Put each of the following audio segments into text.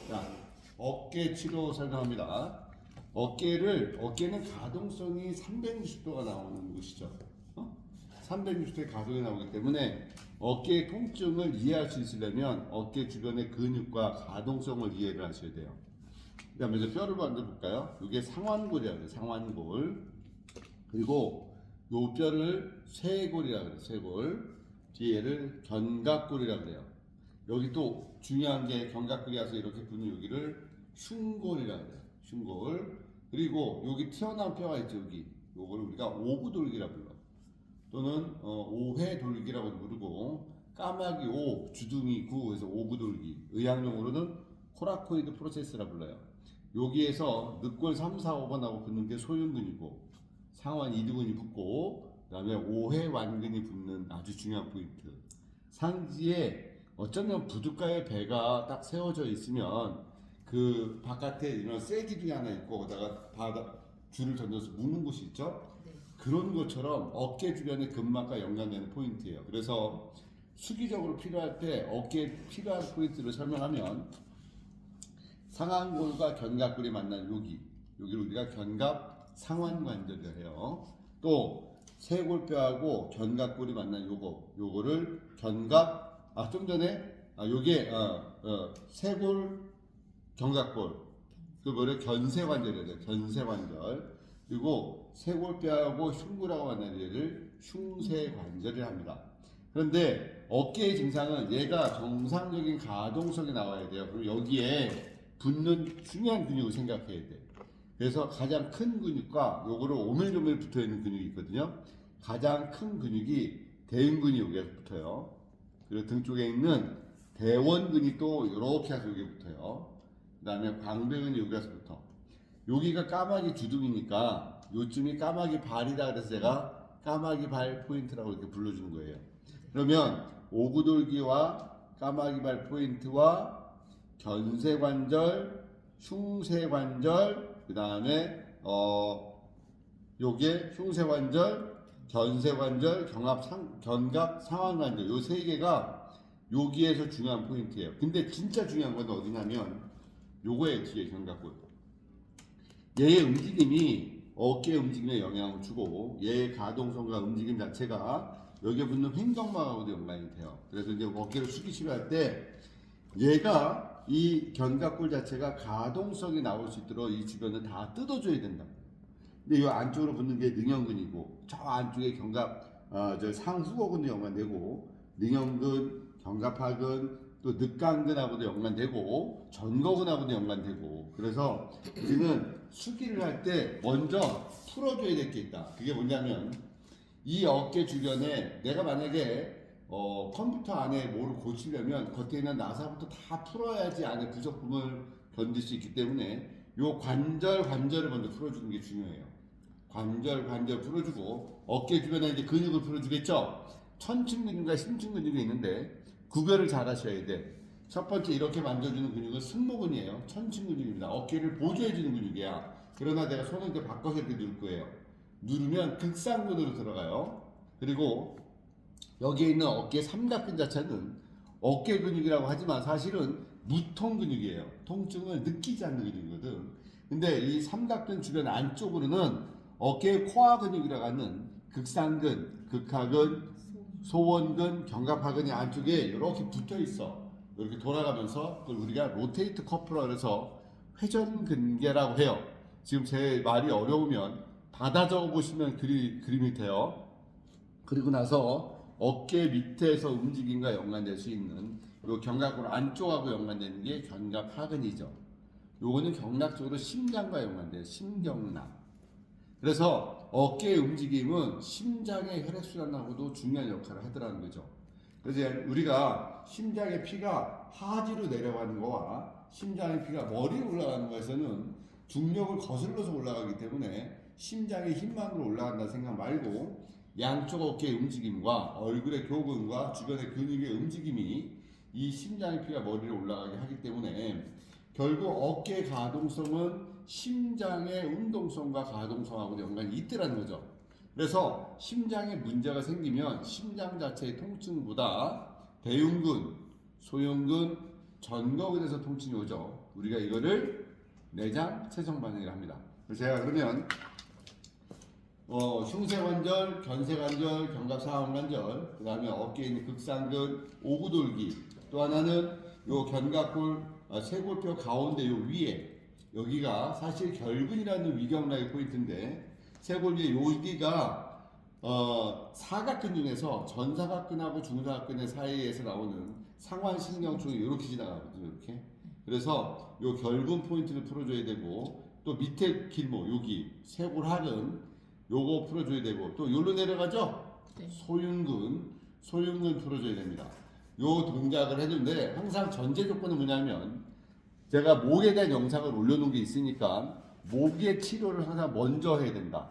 자, 어깨 치료 설명합니다. 어깨는 가동성이 360도가 나오는 곳이죠. 360도의 가동이 나오기 때문에 어깨의 통증을 이해할 수 있으려면 어깨 주변의 근육과 가동성을 이해를 하셔야 돼요. 그 다음에 이제 뼈를 만져 볼까요? 이게 상완골이라고 해요. 상완골. 그리고 요 뼈를 쇄골이라고 그래요. 쇄골. 뒤에를 견갑골이라고 그래요. 여기 또 중요한 게 견갑골이 와서 이렇게 붙는 여기를 흉골이라고 해요. 흉골. 그리고 여기 튀어나온 뼈가 있죠. 여기. 요걸 우리가 오구돌기라고 불러. 또는 오회돌기라고 부르고 까마귀 오, 주둥이 구, 그래서 오구돌기. 의학용어로는 코라코이드 프로세스라 불러요. 여기에서 늑골 3, 4, 5번하고 붙는 게 소흉근이고 상완 이두근이 붙고 그 다음에 오회완근이 붙는 아주 중요한 포인트. 상지에 어쩌면 부둣가에 배가 딱 세워져 있으면 그 바깥에 이런 쐐기둥이 하나 있고 거기다가 줄을 던져서 묶는 곳이 있죠. 네. 그런 것처럼 어깨 주변의 근막과 연관되는 포인트예요. 그래서 수기적으로 필요할 때 어깨에 필요한 포인트를 설명하면 상완골과 견갑골이 만난 여기를 우리가 견갑 상완관절이라고 해요. 또 쇄골뼈하고 견갑골이 만난 요거를 좀 전에 요게 쇄골 견갑골 그 뭐래 견쇄관절이라고 해요. 견쇄관절. 그리고 쇄골뼈하고 흉골하고 만난 얘를 흉쇄관절이라 합니다. 그런데 어깨의 증상은 얘가 정상적인 가동성이 나와야 돼요. 그리고 여기에 붙는 중요한 근육을 생각해야 돼. 그래서 가장 큰 근육과 요거를 오밀조밀 붙어 있는 근육이 있거든요. 가장 큰 근육이 대흉근이 여기에 붙어요. 그리고 등 쪽에 있는 대원근이 또 이렇게 해서 여기 붙어요. 그 다음에 광배근이 여기서 붙어. 여기가 까마귀 주둥이니까 요쯤이 까마귀 발이다 그래서 제가 까마귀 발 포인트라고 이렇게 불러주는 거예요. 그러면 오구돌기와 까마귀 발 포인트와 견쇄관절, 흉쇄관절, 그 다음에 요게 흉쇄관절, 견쇄관절, 견갑 상완관절 요 세 개가 여기에서 중요한 포인트예요. 근데 진짜 중요한 건 어디냐면 요거에 뒤에 견갑골. 얘의 움직임이 어깨 움직임에 영향을 주고 얘의 가동성과 움직임 자체가 여기에 붙는 횡격막하고도 연관이 돼요. 그래서 이제 어깨를 숙이시려 할 때 얘가 이 견갑골 자체가 가동성이 나올 수 있도록 이 주변을 다 뜯어줘야 된다. 근데 이 안쪽으로 붙는 게 능형근이고 저 안쪽에 저 상수거근도 연관되고 능형근, 견갑하근 또 늑강근하고도 연관되고 전거근하고도 연관되고 그래서 우리는 수기를 할 때 먼저 풀어줘야 될 게 있다. 그게 뭐냐면 이 어깨 주변에 내가 만약에 컴퓨터 안에 뭐를 고치려면 겉에 있는 나사부터 다 풀어야지 안에 부속품을 견딜 수 있기 때문에 요 관절을 먼저 풀어주는 게 중요해요. 관절 풀어주고 어깨 주변에 이제 근육을 풀어주겠죠. 천층 근육과 심층 근육이 있는데 구별을 잘 하셔야 돼. 첫 번째 이렇게 만져주는 근육은 승모근이에요. 천층 근육입니다. 어깨를 보조해주는 근육이야. 그러나 내가 손을 이렇게 바꿔서 이렇게 누를 거예요. 누르면 극상근으로 들어가요. 그리고 여기에 있는 어깨 삼각근 자체는 어깨 근육이라고 하지만 사실은 무통 근육이에요. 통증을 느끼지 않는 근육이거든. 근데 이 삼각근 주변 안쪽으로는 어깨 코어 근육이라고 하는 극상근, 극하근, 소원근, 견갑하근이 안쪽에 이렇게 붙어 있어. 이렇게 돌아가면서 그걸 우리가 로테이트 커플러 그래서 회전근개라고 해요. 지금 제 말이 어려우면 받아 적어 보시면 그림이 돼요. 그리고 나서 어깨 밑에서 움직임과 연관될 수 있는 요 견갑골 안쪽하고 연관되는 게 견갑하근이죠. 요거는 경락적으로 심장과 연관돼요. 심경락. 그래서 어깨의 움직임은 심장의 혈액순환하고도 중요한 역할을 하더라는 거죠. 그래서 우리가 심장의 피가 하지로 내려가는 거와 심장의 피가 머리로 올라가는 것에서는 중력을 거슬러서 올라가기 때문에 심장의 힘만으로 올라간다는 생각 말고 양쪽 어깨의 움직임과 얼굴의 교근과 주변의 근육의 움직임이 이 심장의 피가 머리로 올라가게 하기 때문에 결국 어깨의 가동성은 심장의 운동성과 가동성하고 연관이 있더라는 거죠. 그래서 심장에 문제가 생기면 심장 자체의 통증보다 대흉근, 소흉근, 전거근에서 통증이 오죠. 우리가 이거를 내장 체성 반응이라 합니다. 그래서 제가 그러면 흉쇄관절, 견쇄관절, 견갑상완관절, 그 다음에 어깨에 있는 극상근, 오구돌기, 또 하나는 요 견갑골, 쇄골뼈 가운데 요 위에 여기가 사실 결근이라는 위경락의 포인트인데 쇄골 위에 여기가 사각근 중에서 전사각근하고 중사각근의 사이에서 나오는 상완신경총이 이렇게 지나가거든요. 이렇게. 그래서 요 결근 포인트를 풀어줘야 되고 또 밑에 길목 여기 쇄골하근 요거 풀어줘야 되고 또 요로 내려가죠? 네. 소흉근 풀어줘야 됩니다. 요 동작을 해주는데 항상 전제 조건은 뭐냐면 제가 목에 대한 영상을 올려놓은 게 있으니까 목의 치료를 항상 먼저 해야 된다.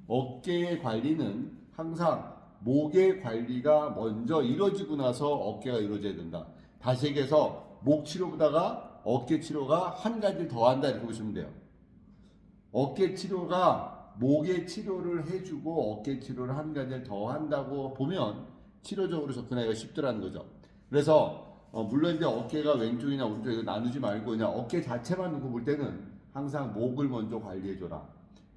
어깨의 관리는 항상 목의 관리가 먼저 이루어지고 나서 어깨가 이루어져야 된다. 다시 얘기해서 목 치료보다가 어깨 치료가 한 가지 더 한다 이렇게 보시면 돼요. 어깨 치료가 목의 치료를 해주고 어깨 치료를 한 가지를 더 한다고 보면 치료적으로 접근하기가 쉽더라는 거죠. 그래서 물론 이제 어깨가 왼쪽이나 오른쪽이나 나누지 말고 그냥 어깨 자체만 놓고 볼 때는 항상 목을 먼저 관리해줘라.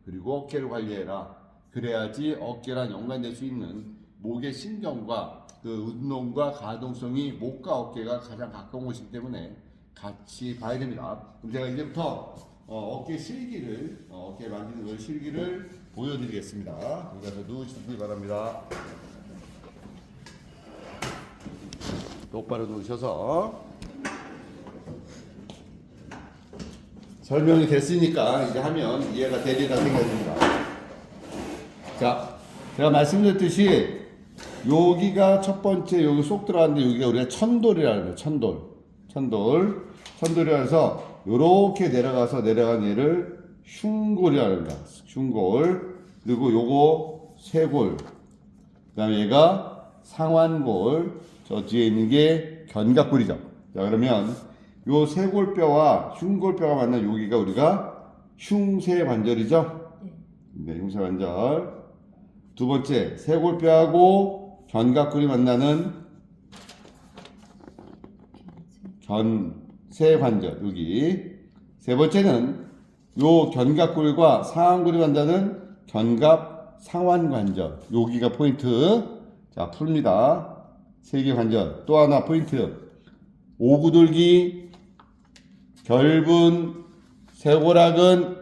그리고 어깨를 관리해라. 그래야지 어깨랑 연관될 수 있는 목의 신경과 그 운동과 가동성이 목과 어깨가 가장 가까운 곳이기 때문에 같이 봐야 됩니다. 그럼 제가 이제부터 어깨 실기를 어깨 만지는 걸 실기를 보여드리겠습니다. 여기 가서 누우시기 바랍니다. 똑바로 누우셔서 설명이 됐으니까 이제 하면 이해가 되리라 생각합니다. 자, 제가 말씀드렸듯이 여기가 첫 번째 여기 쏙 들어갔는데 여기가 우리가 천돌이라는 거예요. 천돌이라 해서 요렇게 내려가서 내려간 얘를 흉골이라고 합니다. 흉골. 그리고 요거 쇄골. 그 다음에 얘가 상완골. 저 뒤에 있는 게 견갑골이죠. 자, 그러면 요 쇄골뼈와 흉골뼈가 만난 여기가 우리가 흉쇄관절이죠. 네, 흉쇄관절. 두 번째, 쇄골뼈하고 견갑골이 만나는 견쇄관절 여기. 세 번째는 요 견갑골과 상완골이 만나는 견갑상완관절 여기가 포인트. 자, 풉니다. 세 개 관절. 또 하나 포인트. 오구돌기, 결분, 쇄골하근,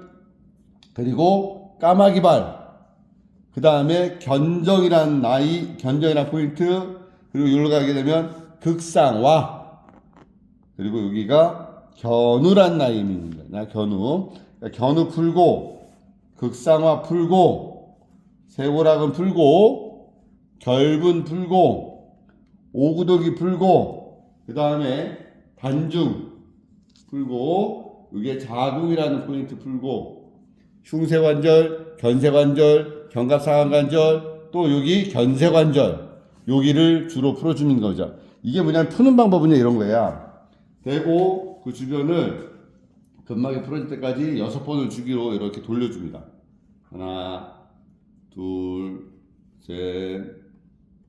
그리고 까마귀발. 그 다음에 견정이란 포인트. 그리고 여기로 가게 되면 극상와. 그리고 여기가 견우란 라인입니다. 견우. 견우 풀고, 극상화 풀고, 쇄골하근 풀고, 결분 풀고, 오구돌기 풀고, 그 다음에 반중 풀고, 여기에 자궁이라는 포인트 풀고, 흉쇄관절, 견쇄관절, 견갑상완관절, 또 여기 견쇄관절, 여기를 주로 풀어주는 거죠. 이게 뭐냐면 푸는 방법은요 이런 거야. 대고 그 주변을 근막이 풀어질 때까지 6번을 주기로 이렇게 돌려줍니다. 하나, 둘, 셋,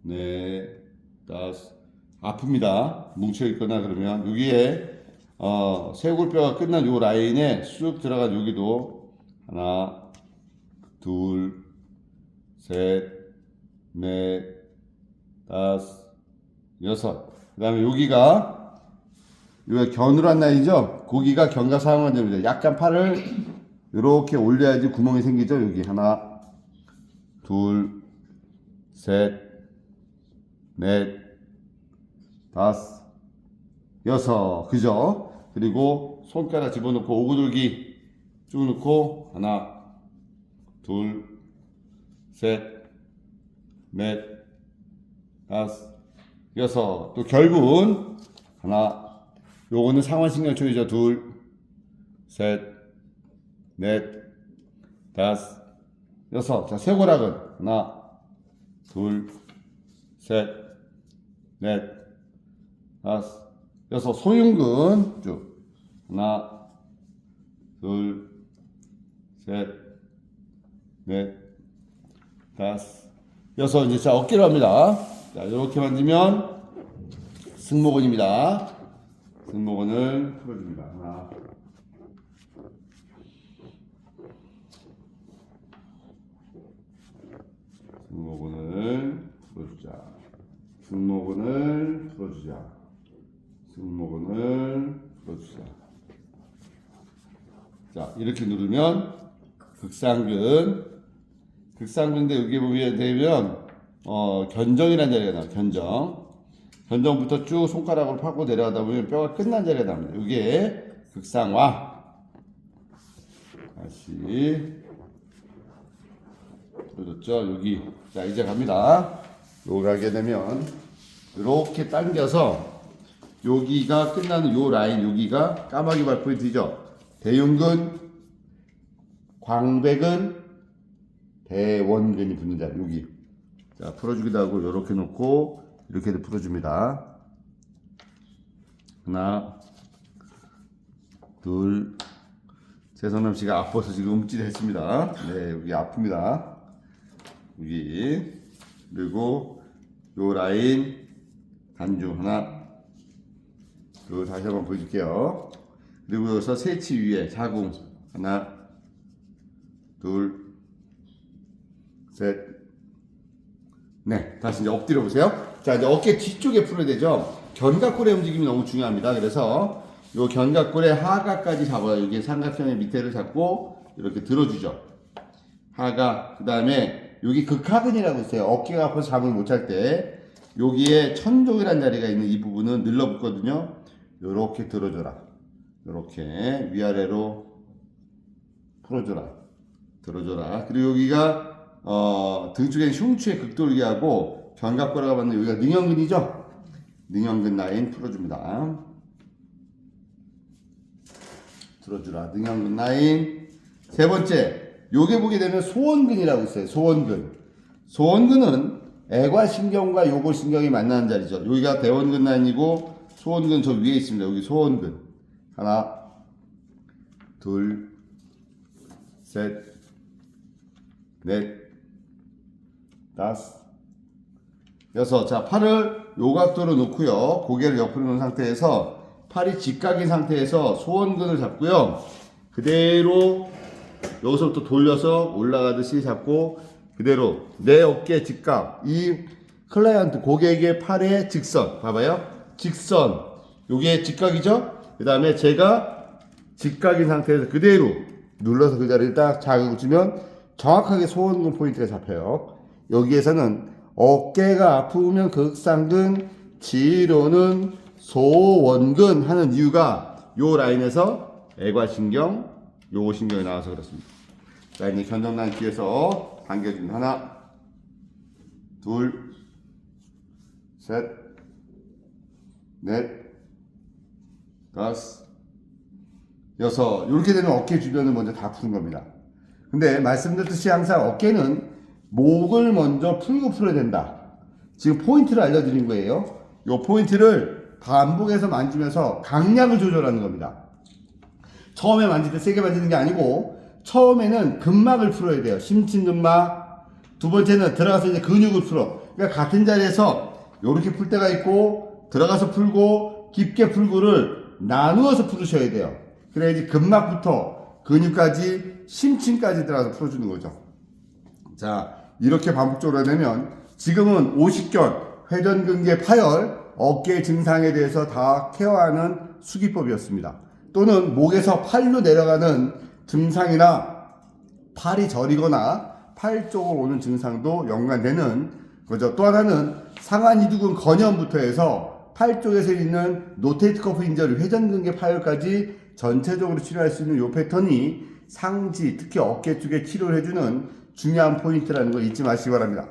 넷, 다섯. 아픕니다. 뭉쳐있거나 그러면 여기에 쇄골뼈가 끝난 요 라인에 쑥 들어간 여기도 하나, 둘, 셋, 넷, 다섯, 여섯. 그 다음에 여기가 견우란 라인이죠. 거기가 견갑상완관절입니다. 약간 팔을 이렇게 올려야지 구멍이 생기죠. 여기 하나, 둘, 셋, 넷, 다섯, 여섯. 그죠? 그리고 손가락 집어넣고 오구돌기 쭉 넣고 하나, 둘, 셋, 넷, 다섯, 여섯. 또 결분 하나. 요거는 상완신경총이죠. 둘, 셋, 넷, 다섯, 여섯. 자, 쇄골하근 하나, 둘, 셋, 넷, 다섯, 여섯. 소흉근 쭉 하나, 둘, 셋, 넷, 다섯, 여섯. 이제 자 어깨로 합니다. 자, 이렇게 만지면 승모근입니다. 승모근을 풀어줍니다. 하나. 승모근을 풀어주자. 승모근을 풀어주자. 승모근을 풀어주자. 자, 이렇게 누르면 극상근인데 여기 보게 되면 견정이라는 자리가 나와요. 견정부터 쭉 손가락으로 파고 내려가다 보면 뼈가 끝난 자리가 나옵니다. 이게 극상화. 다시 보여줬죠? 여기. 자, 이제 갑니다. 여기 가게 되면 이렇게 당겨서 여기가 끝나는 요 라인, 여기가 까마귀 발 포인트죠. 대흉근, 광배근, 대원근이 붙는 자리, 여기. 자, 풀어주기도 하고 이렇게 놓고 이렇게도 풀어줍니다. 하나, 둘. 최성남 씨가 아파서 지금 움찔했습니다. 네, 여기 아픕니다. 여기. 그리고 요 라인 단중 하나. 그리고 다시 한번 보여줄게요. 그리고 여기서 세치 위에 자궁 하나, 둘, 셋, 네. 다시 이제 엎드려 보세요. 자, 이제 어깨 뒤쪽에 풀어야 되죠. 견갑골의 움직임이 너무 중요합니다. 그래서 요 견갑골의 하각까지 잡아요. 이게 삼각형의 밑에를 잡고 이렇게 들어주죠. 하각. 그 다음에 여기 극하근이라고 있어요. 어깨가 아파서 잠을 못 잘 때 여기에 천종이라는 자리가 있는 이 부분은 늘러붙거든요. 요렇게 들어줘라. 요렇게 위아래로 풀어줘라. 들어줘라. 그리고 여기가 등 쪽에는 흉추의 극돌기하고 견갑골과 맞는 여기가 능형근이죠. 능형근 라인 풀어줍니다. 들어주라. 능형근 라인. 세 번째, 요게 보게 되면 소원근이라고 있어요. 소원근. 소원근은 애과신경과 요골신경이 만나는 자리죠. 여기가 대원근 라인이고 소원근 저 위에 있습니다. 여기 소원근. 하나, 둘, 셋, 넷, 다섯, 여섯. 자, 팔을 요 각도로 놓고요. 고개를 옆으로 놓은 상태에서 팔이 직각인 상태에서 소원근을 잡고요. 그대로 여기서부터 돌려서 올라가듯이 잡고 그대로 내 어깨 직각. 이 클라이언트 고객의 팔의 직선. 봐봐요. 직선. 요게 직각이죠? 그 다음에 제가 직각인 상태에서 그대로 눌러서 그 자리를 딱 자극을 주면 정확하게 소원근 포인트가 잡혀요. 여기에서는 어깨가 아프면 극상근, 치료는 소원근 하는 이유가 요 라인에서 애과신경, 요신경이 나와서 그렇습니다. 자, 이제 견정란 뒤에서 당겨줍니다. 하나, 둘, 셋, 넷, 다섯, 여섯. 이렇게 되면 어깨 주변을 먼저 다 푸는 겁니다. 근데 말씀드렸듯이 항상 어깨는 목을 먼저 풀고 풀어야 된다. 지금 포인트를 알려드린 거예요. 이 포인트를 반복해서 만지면서 강약을 조절하는 겁니다. 처음에 만질 때 세게 만지는 게 아니고 처음에는 근막을 풀어야 돼요. 심층근막. 두 번째는 들어가서 이제 근육을 풀어. 그러니까 같은 자리에서 이렇게 풀 때가 있고 들어가서 풀고 깊게 풀고를 나누어서 풀으셔야 돼요. 그래야지 근막부터 근육까지 심층까지 들어가서 풀어주는 거죠. 자, 이렇게 반복적으로 되면 지금은 오십견, 회전근개 파열, 어깨 증상에 대해서 다 케어하는 수기법이었습니다. 또는 목에서 팔로 내려가는 증상이나 팔이 저리거나 팔 쪽으로 오는 증상도 연관되는 거죠. 또 하나는 상완이두근 건염부터 해서 팔 쪽에서 있는 노테이트 커프 인저리, 회전근개 파열까지 전체적으로 치료할 수 있는 이 패턴이 상지, 특히 어깨 쪽에 치료를 해주는 중요한 포인트라는 걸 잊지 마시기 바랍니다.